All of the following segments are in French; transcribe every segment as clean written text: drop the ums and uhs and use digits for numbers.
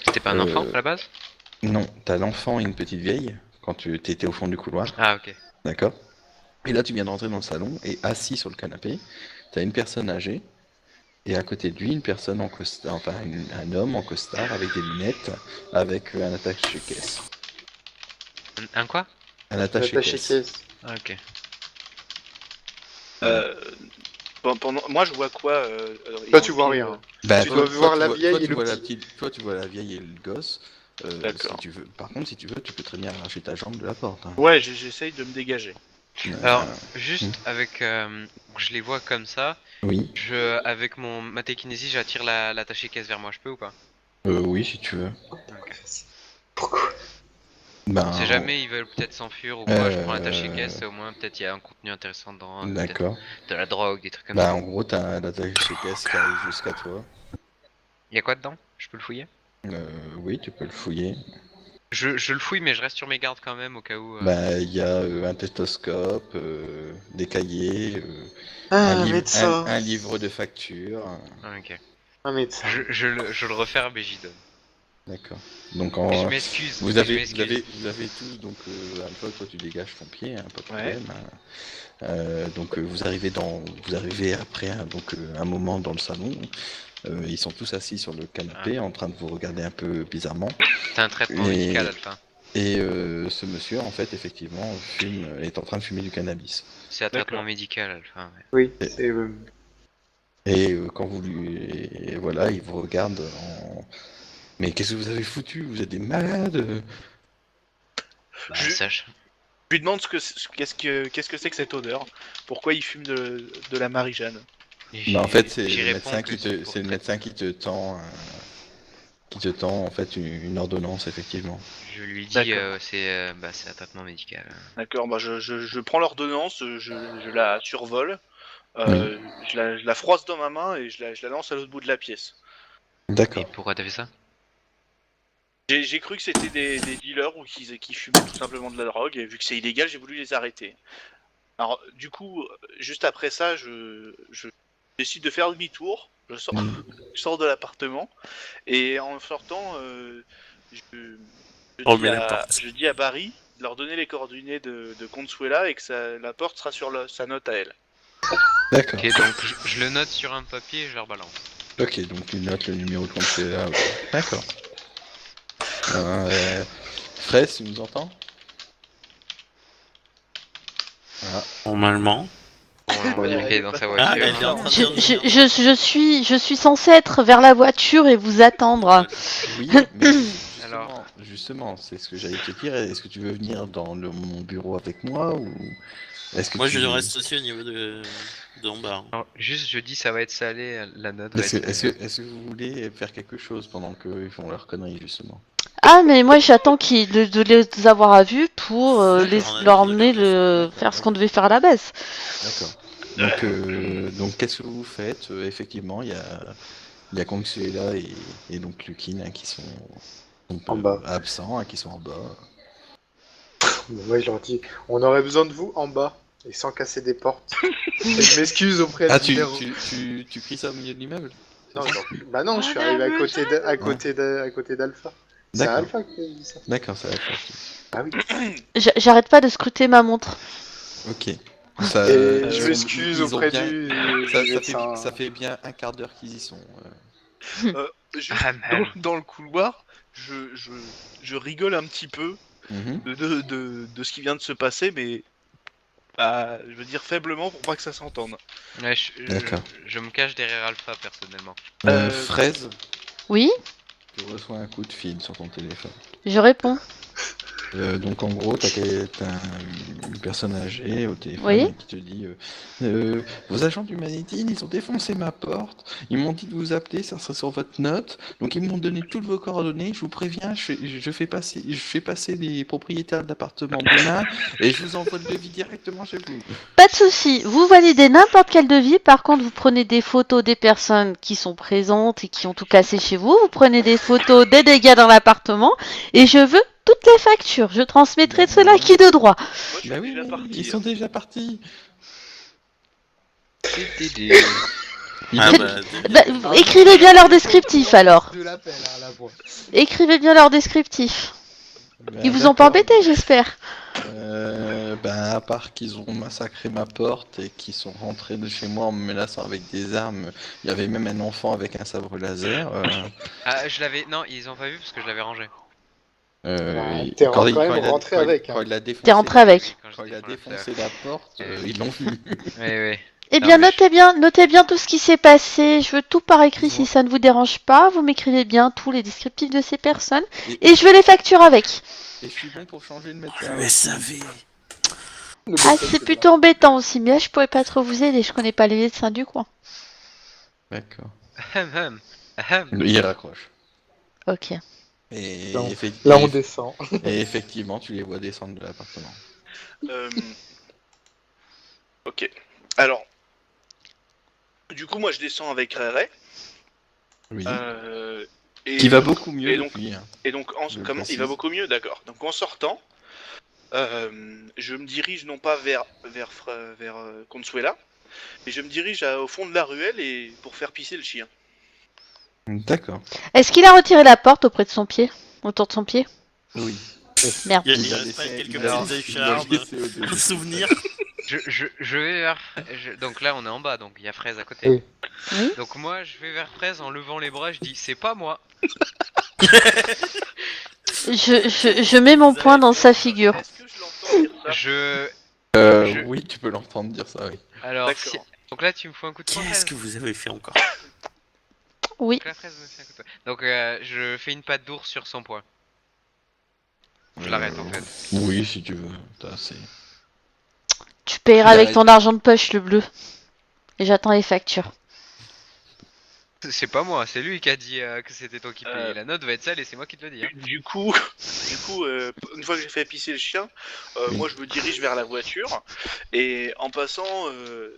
C'était pas un enfant à la base? Non, t'as l'enfant et une petite vieille quand tu étais au fond du couloir, Ah, ok. d'accord? Et là, tu viens de rentrer dans le salon et assis sur le canapé, t'as une personne âgée et à côté de lui, une personne en costard, enfin un homme en costard avec des lunettes, avec un attaché-caisse. Un quoi? Un L'attaché attaché-caisse. caisse. Ah, ok. Voilà. Moi, je vois quoi Toi, ayant tu vois pris, rien. Bah, Tu dois voir la vieille et tu le vois la petit. petite, toi, tu vois la vieille et le gosse. Si D'accord. tu veux. Par contre, si tu veux, tu peux très bien arracher ta jambe de la porte, hein. Ouais, j'essaye de me dégager. Alors, Euh, juste avec... je les vois comme ça. oui, Avec ma télékinésie, j'attire l'attaché caisse vers moi, je peux ou pas? oui, si tu veux. Ok. Pourquoi? On sait Ben, jamais, ils veulent peut-être s'enfuir ou quoi, je prends l'attaché euh, caisse, au moins peut-être il y a un contenu intéressant dedans, peut-être d'accord. de la drogue, des trucs comme Bah, ça. en gros, t'as l'attaché-caisse qui arrive jusqu'à toi. Il y a quoi dedans? Je peux le fouiller? Oui, tu peux le fouiller. Je le fouille, mais je reste sur mes gardes quand même, au cas où... Bah, il y a un stéthoscope, des cahiers, Ah, un médecin. un livre de factures. Ah, ok. Un médecin. Je le referme et j'y donne. D'accord. Donc, Et je m'excuse, vous je avez, m'excuse. vous avez tous, donc, Alpha, toi tu dégages ton pied, hein, pas de Ouais. problème, hein. Donc, vous arrivez après, hein, donc, un moment dans le salon. Ils sont tous assis sur le canapé, en train de vous regarder un peu bizarrement. T'as un traitement médical, Alpha. Et ce monsieur, en fait, effectivement, est en train de fumer du cannabis. C'est un traitement D'accord. médical, Alpha, ouais. Oui, c'est. Et quand vous lui... et voilà, il vous regarde en... Mais qu'est-ce que vous avez foutu? Vous êtes des malades? Bah, Je- sache. Je lui demande qu'est-ce que c'est que cette odeur. Pourquoi il fume de la Marie-Jeanne. Bah, en fait, c'est J'y le réponds médecin que c'est le médecin qui te tend en fait une ordonnance, effectivement. Je lui dis, D'accord. c'est un traitement médical. D'accord, bah je prends l'ordonnance, je la survole, Oui, je la froisse dans ma main et je la lance à l'autre bout de la pièce. Et d'accord. pourquoi t'as fait ça? J'ai cru que c'était des dealers ou qui fumaient tout simplement de la drogue, et vu que c'est illégal, j'ai voulu les arrêter. Alors, du coup, juste après ça, je décide de faire demi-tour, je sors de l'appartement, et en sortant, Remets la porte. je dis à Barry de leur donner les coordonnées de Consuela et que la porte sera sur sa note à elle. D'accord. Ok, donc je le note sur un papier et je leur balance. Ok, donc tu notes le numéro de compte, c'est là. Ok. D'accord. Fraise, tu nous entends? Ah, Normalement. On va dire qu'elle est dans sa voiture. Ah, elle est en train de dire non. Je suis censée être vers la voiture et vous attendre. oui, mais Alors. justement, c'est ce que j'allais te dire. Est-ce que tu veux venir dans mon bureau avec moi ou est-ce que Moi, tu... je reste aussi au niveau d'en bas. Alors, juste, je dis ça va être salé, la note va être... Est-ce que vous voulez faire quelque chose pendant qu'ils font leur connerie, justement? Ah, mais moi j'attends de les avoir à vue pour leur emmener faire ce qu'on devait faire à la base. D'accord. Donc qu'est-ce que vous faites? Effectivement, il y a Consuela et donc Lukin, hein, qui sont En bas. absents, hein, qui sont en bas. Moi, je leur dis, on aurait besoin de vous en bas, et sans casser des portes. Et je m'excuse auprès Ah, du numéro. tu cries ça au milieu de l'immeuble? Non, bah non, je suis arrivé à côté d'Alpha. C'est D'accord. Alpha qui a dit ça. D'accord, ça va être Ah oui. J'arrête pas de scruter ma montre. ok. Ça, Et je ils m'excuse ont auprès bien- du Ça, médecin. ça fait bien un quart d'heure qu'ils y sont. Juste Ah, man. dans le couloir, je rigole un petit peu Mhm. de ce qui vient de se passer, mais bah, je veux dire faiblement pour pas que ça s'entende. Ouais, D'accord. je me cache derrière Alpha, personnellement. Fraise, Oui, tu reçois un coup de fil sur ton téléphone. je réponds. Donc en gros, t'as une personne âgée au téléphone Oui. qui te dit vos agents d'Humanity, ils ont défoncé ma porte, ils m'ont dit de vous appeler, ça serait sur votre note, donc ils m'ont donné toutes vos coordonnées, je vous préviens, je fais passer les propriétaires de l'appartement demain et je vous envoie le devis directement chez vous. Pas de souci. Vous validez n'importe quel devis. Par contre, vous prenez des photos des personnes qui sont présentes et qui ont tout cassé chez vous. Vous prenez des photos des dégâts dans l'appartement. Et je veux toutes les factures. Je transmettrai cela à qui de droit. Moi, je suis Bah oui, déjà parti. ils sont déjà partis. Ah Faites- bah, Bah, écrivez bien leur descriptif alors. De l'appel à la voix. Écrivez bien leur descriptif. Ils vous ont pas D'accord. embêté, j'espère. À part qu'ils ont massacré ma porte et qu'ils sont rentrés de chez moi en me menaçant avec des armes, il y avait même un enfant avec un sabre laser. Ah, je l'avais. Non, ils ont pas vu parce que je l'avais rangé. T'es quand même rentré avec, hein. Quand il a défoncé, T'es rentré avec. Oui, quand quand il a j'étais sur la défoncé la porte, ils l'ont vu. Oui. Eh Non, bien, mais notez bien tout ce qui s'est passé. Je veux tout par écrit si ça ne vous dérange pas. Vous m'écrivez bien tous les descriptifs de ces personnes et je veux les factures avec. Et je suis bon pour changer de médecin. le SAV. Le Ah, médecin, c'est plutôt embêtant aussi, mais là, je pourrais pas trop vous aider. Je connais pas les médecins du coin. D'accord. Ahem, ahem. Il raccroche. Ok. Et, Non. Là, on descend. et effectivement, tu les vois descendre de l'appartement. Ok. Alors, du coup, moi, je descends avec Ray. Oui. Et Qui va donc- beaucoup mieux et donc- depuis. Hein. Et donc, Je le comment il précise. va beaucoup mieux, d'accord. Donc, en sortant, je me dirige non pas vers Consuela, mais je me dirige au fond de la ruelle et pour faire pisser le chien. D'accord. Est-ce qu'il a retiré la porte auprès de son pied, autour de son pied? Oui. Merde. Il a reste pas laissé- quelques il a- petites il a échardes, laissé au début. un souvenir. Je vais vers. Donc là, on est en bas, donc il y a Fraise à côté. Oui. Oui. Donc moi, je vais vers Fraise en levant les bras. Je dis, c'est pas moi. Je mets mon poing dans sa figure. Est-ce que je l'entends dire ça Je- Oui, tu peux l'entendre dire ça, oui. Alors, D'accord. donc là, tu me fous un coup de poing. Qu'est-ce Fraise. que vous avez fait encore? Oui. Donc la Fraise me fait un coup de poing. Donc je fais une patte d'ours sur son poing. Je l'arrête en fait. Oui, si tu veux. T'as assez. Tu payeras Il avec arrête. ton argent de poche, le bleu. Et j'attends les factures. C'est pas moi, c'est lui qui a dit que c'était toi qui payais. Euh. La note va être sale et c'est moi qui te le dis. Hein. Du coup, une fois que j'ai fait pisser le chien, Oui. moi je me dirige vers la voiture et en passant,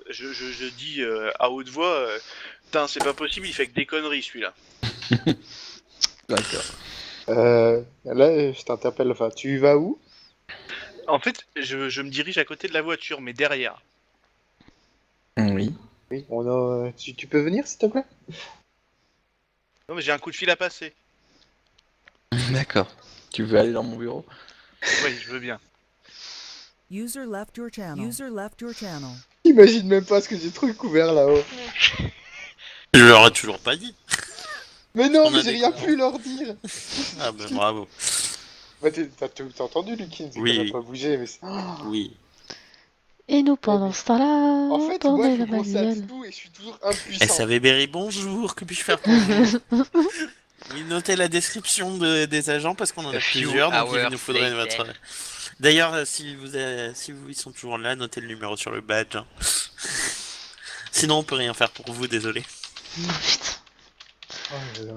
je dis à haute voix, putain c'est pas possible, il fait que des conneries celui-là. D'accord. Là, je t'interpelle. Enfin, tu vas où? En fait, je me dirige à côté de la voiture, mais derrière. Oui. Oui, tu peux venir, s'il te plaît? Non mais j'ai un coup de fil à passer. D'accord. Tu veux aller dans mon bureau? Oui, je veux bien. User left your channel. User left your channel. Imagine même pas ce que j'ai truc couvert là-haut. Je leur ai toujours pas dit. Mais non, On mais a j'ai des rien cons. pu leur dire. Ah bah bravo. Bah, t'as entendu, Lukin? C'est Oui. qu'on a pas bougé, mais Oui. Et nous, pendant ce temps-là, en on fait, moi, tournait je la constate manuelle. tout et je suis toujours impuissant. SAV Berry, bonjour, que puis-je faire pour vous? Oui, notez la description des agents parce qu'on en a A few plusieurs, donc il hours nous faudrait later. votre... D'ailleurs, si ils sont toujours là, notez le numéro sur le badge. Hein. Sinon, on peut rien faire pour vous, désolé. Oh, putain. Oh là là.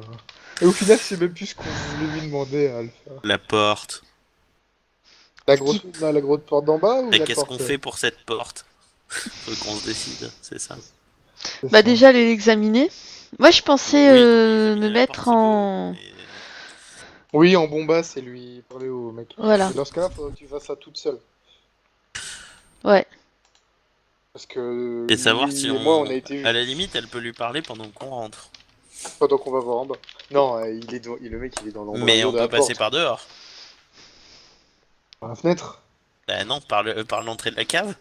Et au final, je sais même plus ce qu'on voulait lui demander à Alpha. La porte. La grosse porte d'en bas ou Et la qu'est-ce porte qu'on fait pour cette porte? Faut qu'on se décide, c'est ça. c'est Bah ça. déjà, aller l'examiner. Moi, je pensais Oui, me examiner la mettre porte, en... c'est beau, Oui, en bomba, c'est lui parler au mec. Voilà. Et dans ce cas-là, faudrait que tu fasses ça toute seule. Ouais. Parce que. Et savoir lui si et on... moi, on a été vus À la limite, elle peut lui parler pendant qu'on rentre. pendant qu'on va voir en bas. Non, le mec, il est dans l'endroit Mais on de la peut passer porte. par dehors. Par la fenêtre. Bah non, par l'entrée de la cave.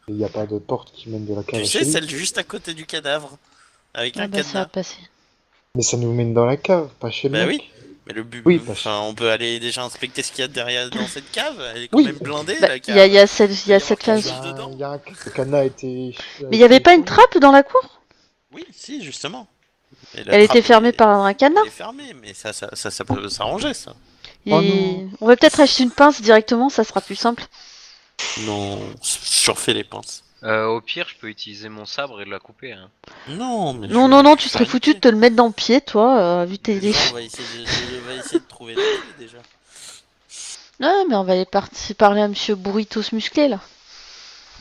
Il n'y a pas de porte qui mène de la cave Tu à sais, chez lui. celle juste à côté du cadavre. Avec Ah un bah ça va cadenas. passer. Mais ça nous mène dans la cave, pas chez le Bah mec. oui. Mais le but, Oui, enfin, on peut aller déjà inspecter ce qu'il y a derrière dans cette cave. Elle est quand Oui. même blindée, Bah, la il cave. y a cette Il va y avoir phase. quelque Il y chose a dedans. il y a le cadenas a été. Mais il y avait pas une trappe dans la cour? Oui, si, justement. Et la Elle était trappe fermée par un cadenas? Elle est fermée, mais ça peut s'arranger, ça. Oh Et non. on va peut-être acheter une pince directement, ça sera plus simple. Non, surfait les pinces. Au pire, je peux utiliser mon sabre et la couper. Hein. Non, mais Non, non, non, tu serais foutu de te le mettre dans le pied, toi, vu tes... Déjà, on va essayer de trouver la clé, déjà. Ouais, mais on va aller parler à monsieur Burritos musclé, là.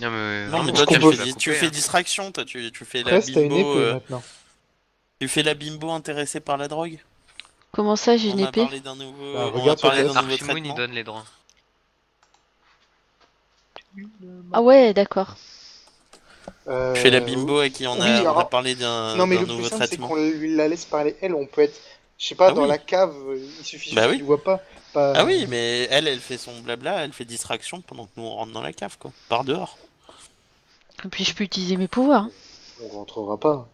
Non mais, Non, mais Parce toi, qu'on tu peut- fais, hein. distraction, toi, tu fais la Presque, t'as une bimbo. épée maintenant. Tu fais la bimbo intéressée par la drogue. Comment ça, j'ai On une a épée? parlé d'un nouveau, Bah, on a regarde sur parlé le d'un test. nouveau Archimoon, il traitement. donne les droits. Ah ouais, d'accord. Je fais la bimbo à qui on a, oui, on a alors- parlé d'un Non, mais d'un le plus nouveau simple, c'est traitement. qu'on lui la laisse parler. Elle, on peut être, je sais pas, Ah dans oui. la cave, il suffit Bah juste oui. qu'il voit pas. Ah oui, mais elle fait son blabla, elle fait distraction pendant que nous on rentre dans la cave, quoi. Par dehors. Et puis je peux utiliser mes pouvoirs. On rentrera pas.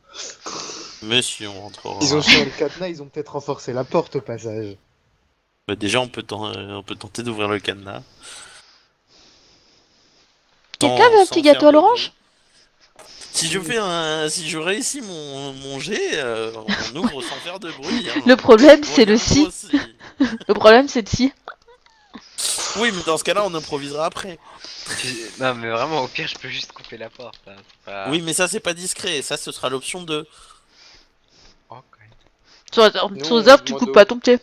Monsieur, on rentrera. Ils ont changé le cadenas, ils ont peut-être renforcé la porte au passage. Bah, déjà, on peut tenter d'ouvrir le cadenas. Quelqu'un veut un petit gâteau à l'orange? Si je réussis mon jet, on ouvre sans faire de bruit. Hein. Le problème, On c'est le regarde si. aussi. Le problème, c'est le si. Oui, mais dans ce cas-là, on improvisera après. Non, mais vraiment, au pire, je peux juste couper la porte. Hein. C'est pas... Oui, mais ça, c'est pas discret. Ça, ce sera l'option 2. Ok. Sur Nous, les offres, tu moi, coupes de- pas ton pied.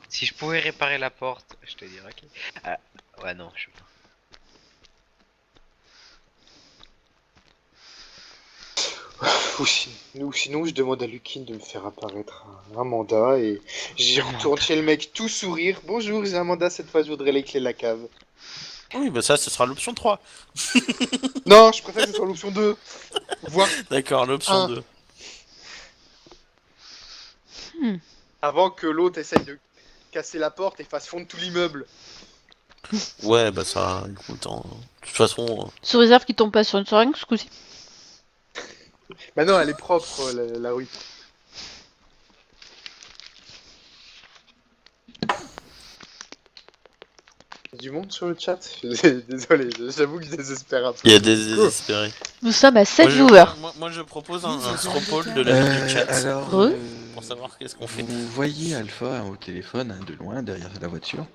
Si je pouvais réparer la porte, je te dirais ok. Ah, ouais, non, je sais pas. Ou sinon, je demande à Lukin de me faire apparaître un mandat et j'y retourne chez le mec tout sourire. Bonjour, j'ai un mandat, cette fois je voudrais les clés de la cave. Oui, bah ça, ce sera l'option 3. Non, je préfère que ce soit l'option 2. Voire D'accord, l'option Un. 2. avant que l'autre essaye de casser la porte et fasse fondre tout l'immeuble. Ouais, bah ça, écoute, hein. De toute façon, Sous réserve qu'il tombe pas sur une seringue ce coup-ci. Bah non, elle est propre, la rue. Il y a du monde sur le chat. Désolé, j'avoue que je désespère un peu. il y a des désespérés. Nous sommes à 7 Moi, viewers. moi, je propose un stropole de la vie du chat Alors, Re pour savoir qu'est-ce qu'on fait. vous voyez Alpha au téléphone, hein, de loin, derrière la voiture,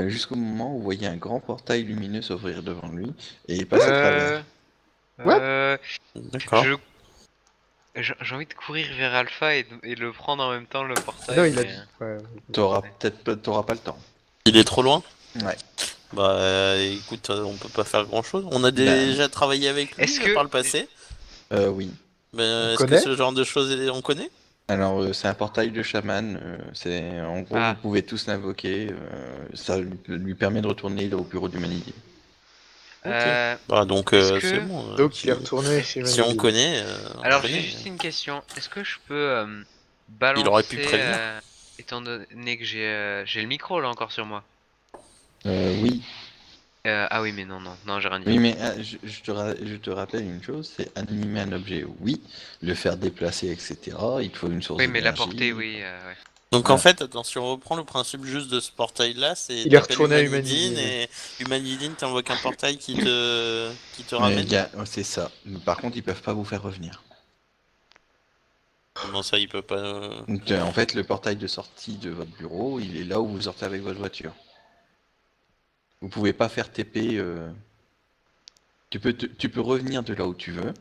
jusqu'au moment où vous voyez un grand portail lumineux s'ouvrir devant lui et il passe à travers. D'accord. J'ai envie de courir vers Alpha et de le prendre en même temps le portail. Non, il a mais- dit. Ouais. T'auras pas le temps. Il est trop loin? Ouais. Bah écoute, on peut pas faire grand chose. On a déjà travaillé avec lui Est-ce que- par le passé. Oui. Mais On est-ce que connaît ce genre de choses on connaît? Alors, c'est un portail de chaman. C'est en gros, Ah. vous pouvez tous l'invoquer. Ça lui permet de retourner au bureau d'humanité. Bah donc Est-ce que- c'est bon. Donc il est retourné chez Si on Mandy. connaît. on Alors connaît. j'ai juste une question. Est-ce que je peux balancer Il aurait pu prévenir. étant donné que j'ai le micro là encore sur moi. Oui. Ah oui mais non, j'ai rien dit. Oui, mais je te rappelle une chose, c'est animer un objet, oui. Le faire déplacer, etc. Il te faut une source Oui mais la d'énergie. portée oui. Ouais. Donc Ouais. en fait, attends, si on reprend le principe juste de ce portail-là, c'est Il est t'appelles retourné à Humanidine Humanidine. et Humanidine t'invoque un portail qui te Mais ramène. c'est ça. Par contre, ils peuvent pas vous faire revenir. Comment ça, il peut pas. Donc, en fait, le portail de sortie de votre bureau, il est là où vous sortez avec votre voiture. Vous pouvez pas faire TP. Tu peux revenir de là où tu veux,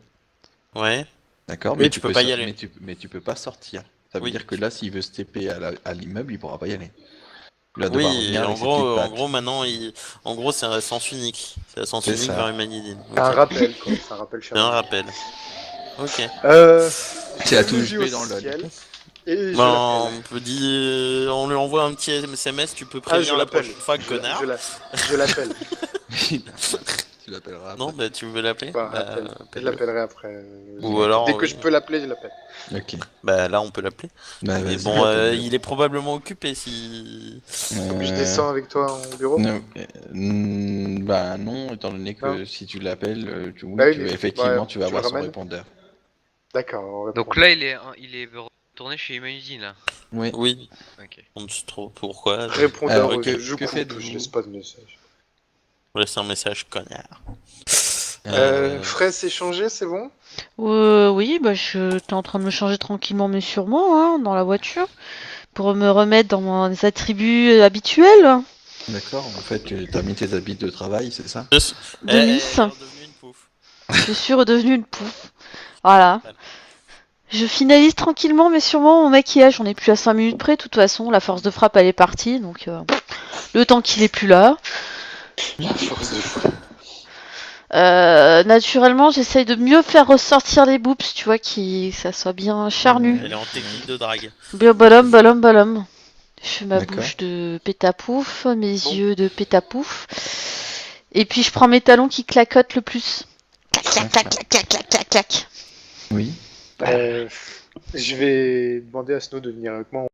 Ouais. d'accord, Mais tu peux pas y so- aller. Mais tu peux pas sortir. Ça veut Oui. dire que là, s'il veut se TP à l'immeuble, il pourra pas y aller. Il va devoir Oui, revenir en avec ses petites gros, pattes. maintenant, en gros, c'est un sens unique. C'est un sens C'est unique ça. vers Humanidine. C'est un Ok. rappel, quoi. C'est un rappel C'est un rappel. Ok. C'est à je tout le jouer dis au dans le ciel, Et je Ben, l'appelle. on peut dire, on lui envoie un petit SMS. Tu peux prévenir je la l'appelle. prochaine fois, connard. Je l'appelle. Tu l'appelleras. Non, bah tu veux l'appeler. Enfin, Bah, appelle. Je appelle-le. l'appellerai après. Ou alors, Dès que oui. je peux l'appeler, je l'appelle. Ok. Bah là, on peut l'appeler. Bah, Mais vas-y, bon, appelle-le. il est probablement occupé si. Je descends avec toi en bureau. Non, bah non, étant donné que Non. si tu l'appelles, Bah oui, mais- effectivement, ouais, tu vas tu le avoir son ramènes. répondeur. D'accord. on répond. Donc là il est retourné chez Humanity là. Oui. Oui, Ok. on ne sait trop pourquoi. Répondeur, Alors, que je coupe, faites-vous je laisse pas de message. Je laisse un message, connard. Fraise échangée, c'est bon? Oui, bah t'es en train de me changer tranquillement mais sûrement, hein, dans la voiture, pour me remettre dans mes attributs habituels. D'accord, en fait, tu as mis tes habits de travail, c'est ça? De Elle Miss. est redevenue une pouffe. Je suis redevenue une pouffe. Voilà. Je finalise tranquillement mais sûrement mon maquillage. On est plus à 5 minutes près. De toute façon, la force de frappe elle est partie. Donc, le temps qu'il est plus là. La force de frappe. Naturellement, j'essaye de mieux faire ressortir les boobs, tu vois, que ça soit bien charnu. Elle est en technique de drague. Bien bolom. Je fais ma D'accord. bouche de pétapouf, mes yeux de pétapouf. Et puis je prends mes talons qui clacotent le plus. clac, clac, clac, clac, clac, clac, clac. Oui. Je vais demander à Snow de venir avec moi.